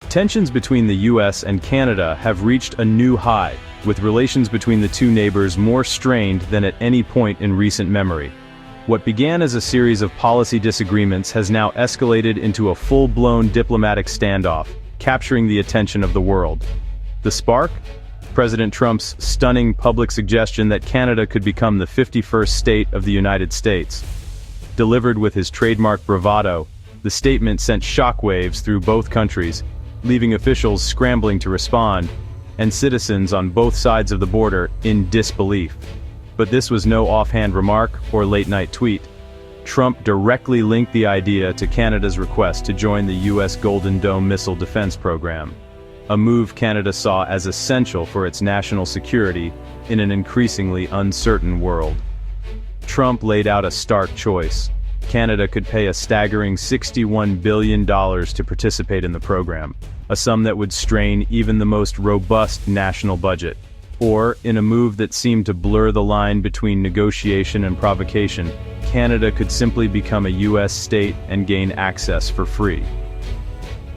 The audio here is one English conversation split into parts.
Tensions between the US and Canada have reached a new high, with relations between the two neighbors more strained than at any point in recent memory. What began as a series of policy disagreements has now escalated into a full-blown diplomatic standoff, capturing the attention of the world. The spark? President Trump's stunning public suggestion that Canada could become the 51st state of the United States. Delivered with his trademark bravado, the statement sent shockwaves through both countries, leaving officials scrambling to respond, and citizens on both sides of the border in disbelief. But this was no offhand remark or late-night tweet. Trump directly linked the idea to Canada's request to join the U.S. Golden Dome missile defense program, a move Canada saw as essential for its national security in an increasingly uncertain world. Trump laid out a stark choice. Canada could pay a staggering $61 billion to participate in the program, a sum that would strain even the most robust national budget. Or, in a move that seemed to blur the line between negotiation and provocation, Canada could simply become a U.S. state and gain access for free.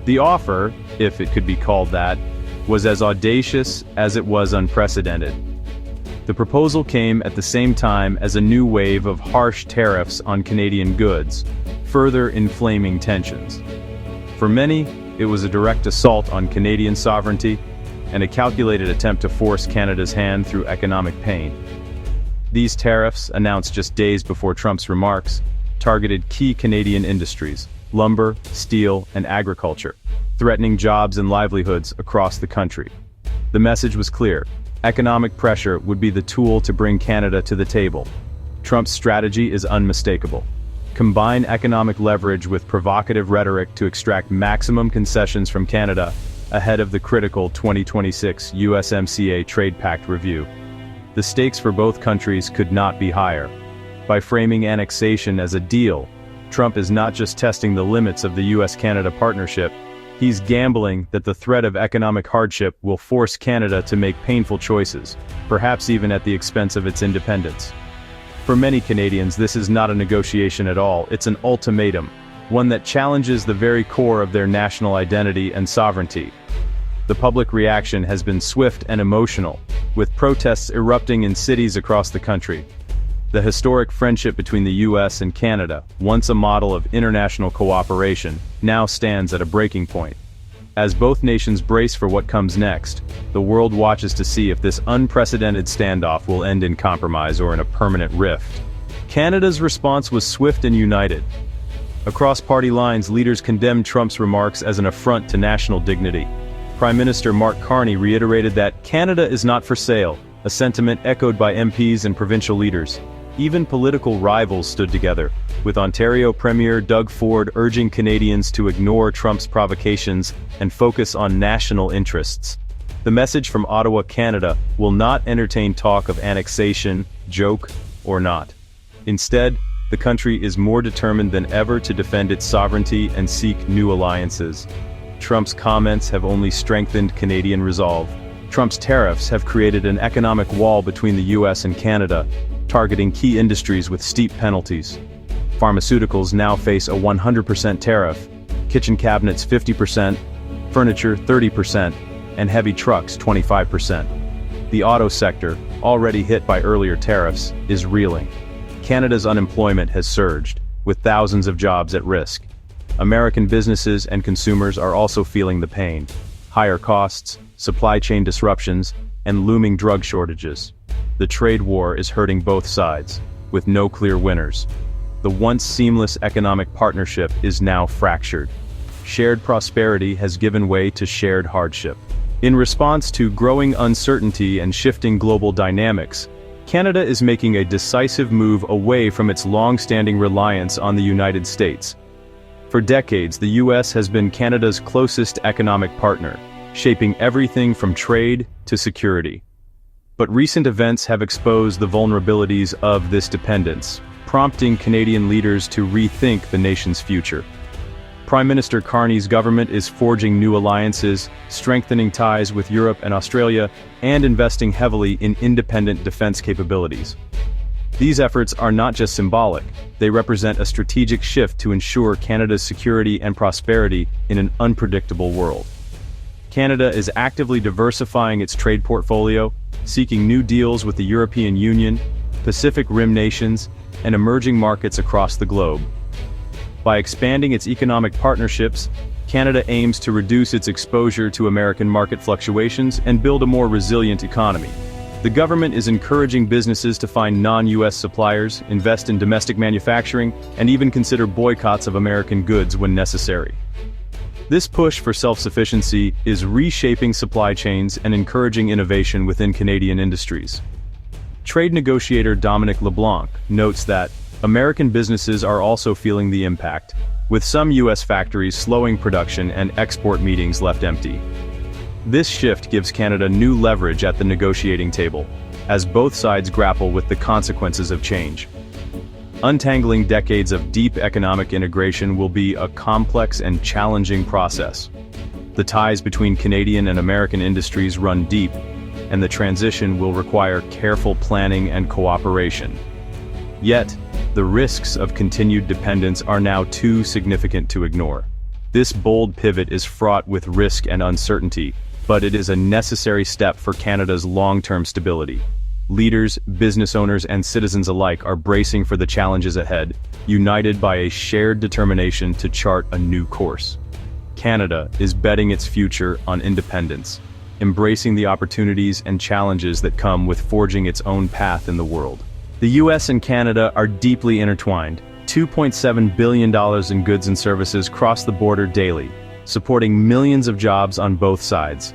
The offer, if it could be called that, was as audacious as it was unprecedented. The proposal came at the same time as a new wave of harsh tariffs on Canadian goods, further inflaming tensions. For many, it was a direct assault on Canadian sovereignty and a calculated attempt to force Canada's hand through economic pain. These tariffs, announced just days before Trump's remarks, targeted key Canadian industries, lumber, steel, and agriculture, threatening jobs and livelihoods across the country. The message was clear: economic pressure would be the tool to bring Canada to the table. Trump's strategy is unmistakable. Combine economic leverage with provocative rhetoric to extract maximum concessions from Canada ahead of the critical 2026 USMCA Trade Pact review. The stakes for both countries could not be higher. By framing annexation as a deal, Trump is not just testing the limits of the US-Canada partnership, he's gambling that the threat of economic hardship will force Canada to make painful choices, perhaps even at the expense of its independence. For many Canadians, this is not a negotiation at all, it's an ultimatum, one that challenges the very core of their national identity and sovereignty. The public reaction has been swift and emotional, with protests erupting in cities across the country. The historic friendship between the US and Canada, once a model of international cooperation, now stands at a breaking point. As both nations brace for what comes next, the world watches to see if this unprecedented standoff will end in compromise or in a permanent rift. Canada's response was swift and united. Across party lines, leaders condemned Trump's remarks as an affront to national dignity. Prime Minister Mark Carney reiterated that Canada is not for sale, a sentiment echoed by MPs and provincial leaders. Even political rivals stood together, with Ontario Premier Doug Ford urging Canadians to ignore Trump's provocations and focus on national interests. The message from Ottawa, Canada, will not entertain talk of annexation, joke or not. Instead, the country is more determined than ever to defend its sovereignty and seek new alliances. Trump's comments have only strengthened Canadian resolve. Trump's tariffs have created an economic wall between the US and Canada, targeting key industries with steep penalties. Pharmaceuticals now face a 100% tariff, kitchen cabinets 50%, furniture 30%, and heavy trucks 25%. The auto sector, already hit by earlier tariffs, is reeling. Canada's unemployment has surged, with thousands of jobs at risk. American businesses and consumers are also feeling the pain. Higher costs, supply chain disruptions, and looming drug shortages. The trade war is hurting both sides, with no clear winners. The once seamless economic partnership is now fractured. Shared prosperity has given way to shared hardship. In response to growing uncertainty and shifting global dynamics, Canada is making a decisive move away from its long-standing reliance on the United States. For decades, the US has been Canada's closest economic partner, shaping everything from trade to security. But recent events have exposed the vulnerabilities of this dependence, prompting Canadian leaders to rethink the nation's future. Prime Minister Carney's government is forging new alliances, strengthening ties with Europe and Australia, and investing heavily in independent defense capabilities. These efforts are not just symbolic, they represent a strategic shift to ensure Canada's security and prosperity in an unpredictable world. Canada is actively diversifying its trade portfolio, seeking new deals with the European Union, Pacific Rim nations, and emerging markets across the globe. By expanding its economic partnerships, Canada aims to reduce its exposure to American market fluctuations and build a more resilient economy. The government is encouraging businesses to find non-US suppliers, invest in domestic manufacturing, and even consider boycotts of American goods when necessary. This push for self-sufficiency is reshaping supply chains and encouraging innovation within Canadian industries. Trade negotiator Dominic LeBlanc notes that American businesses are also feeling the impact, with some US factories slowing production and export meetings left empty. This shift gives Canada new leverage at the negotiating table, as both sides grapple with the consequences of change. Untangling decades of deep economic integration will be a complex and challenging process. The ties between Canadian and American industries run deep, and the transition will require careful planning and cooperation. Yet, the risks of continued dependence are now too significant to ignore. This bold pivot is fraught with risk and uncertainty, but it is a necessary step for Canada's long-term stability. Leaders, business owners, and citizens alike are bracing for the challenges ahead, united by a shared determination to chart a new course. Canada is betting its future on independence, embracing the opportunities and challenges that come with forging its own path in the world. The US and Canada are deeply intertwined. $2.7 billion in goods and services cross the border daily, supporting millions of jobs on both sides.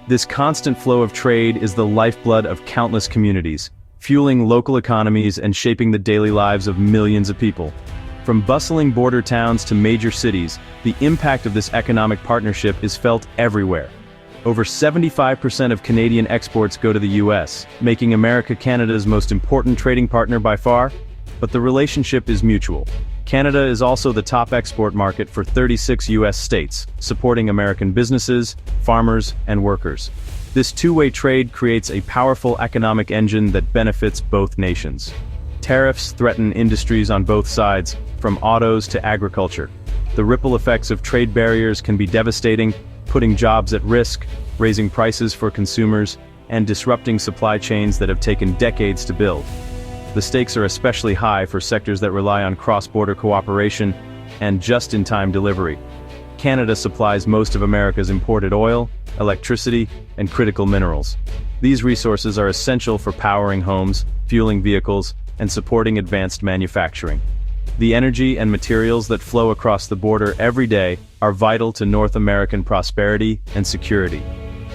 This constant flow of trade is the lifeblood of countless communities, fueling local economies and shaping the daily lives of millions of people. From bustling border towns to major cities, the impact of this economic partnership is felt everywhere. Over 75% of Canadian exports go to the US, making America Canada's most important trading partner by far, but the relationship is mutual. Canada is also the top export market for 36 US states, supporting American businesses, farmers, and workers. This two-way trade creates a powerful economic engine that benefits both nations. Tariffs threaten industries on both sides, from autos to agriculture. The ripple effects of trade barriers can be devastating, putting jobs at risk, raising prices for consumers, and disrupting supply chains that have taken decades to build. The stakes are especially high for sectors that rely on cross-border cooperation and just-in-time delivery. Canada supplies most of America's imported oil, electricity, and critical minerals. These resources are essential for powering homes, fueling vehicles, and supporting advanced manufacturing. The energy and materials that flow across the border every day are vital to North American prosperity and security.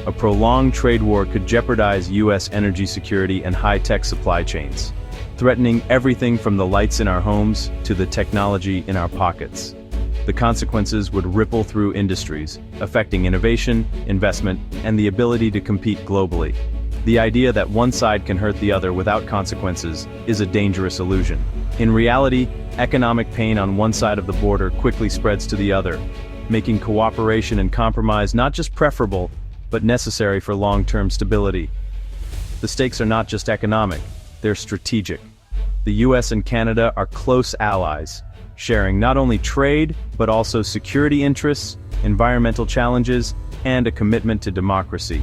A prolonged trade war could jeopardize US energy security and high-tech supply chains, threatening everything from the lights in our homes to the technology in our pockets. The consequences would ripple through industries, affecting innovation, investment, and the ability to compete globally. The idea that one side can hurt the other without consequences is a dangerous illusion. In reality, economic pain on one side of the border quickly spreads to the other, making cooperation and compromise not just preferable, but necessary for long-term stability. The stakes are not just economic, they're strategic. The US and Canada are close allies, sharing not only trade, but also security interests, environmental challenges, and a commitment to democracy.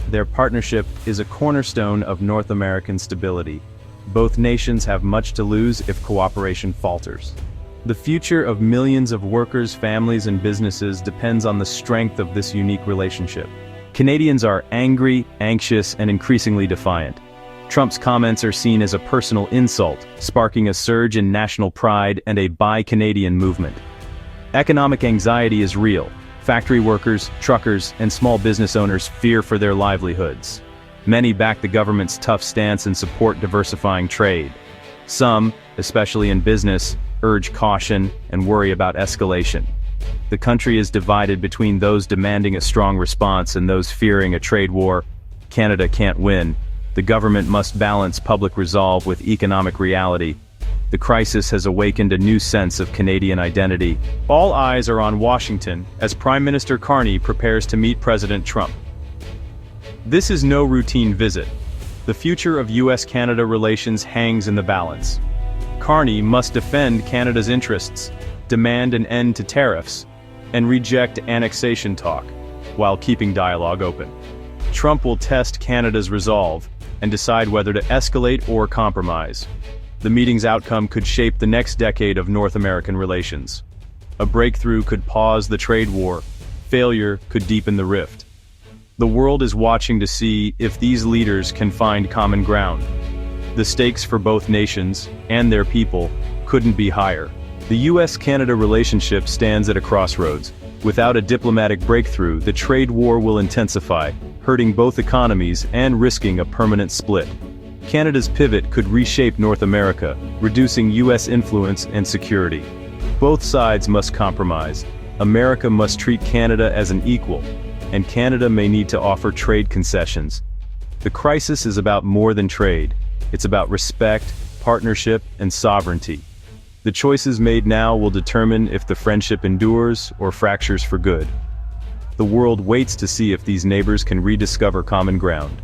Their partnership is a cornerstone of North American stability. Both nations have much to lose if cooperation falters. The future of millions of workers, families, and businesses depends on the strength of this unique relationship. Canadians are angry, anxious, and increasingly defiant. Trump's comments are seen as a personal insult, sparking a surge in national pride and a Buy Canadian movement. Economic anxiety is real. Factory workers, truckers, and small business owners fear for their livelihoods. Many back the government's tough stance and support diversifying trade. Some, especially in business, urge caution and worry about escalation. The country is divided between those demanding a strong response and those fearing a trade war. Canada can't win. The government must balance public resolve with economic reality. The crisis has awakened a new sense of Canadian identity. All eyes are on Washington as Prime Minister Carney prepares to meet President Trump. This is no routine visit. The future of US-Canada relations hangs in the balance. Carney must defend Canada's interests, demand an end to tariffs, and reject annexation talk. while keeping dialogue open. Trump will test Canada's resolve and decide whether to escalate or compromise. The meeting's outcome could shape the next decade of North American relations. A breakthrough could pause the trade war. Failure could deepen the rift. The world is watching to see if these leaders can find common ground. The stakes for both nations and their people couldn't be higher. The US-Canada relationship stands at a crossroads. Without a diplomatic breakthrough, the trade war will intensify, hurting both economies and risking a permanent split. Canada's pivot could reshape North America, reducing US influence and security. Both sides must compromise. America must treat Canada as an equal, and Canada may need to offer trade concessions. The crisis is about more than trade. It's about respect, partnership, and sovereignty. The choices made now will determine if the friendship endures or fractures for good. The world waits to see if these neighbors can rediscover common ground.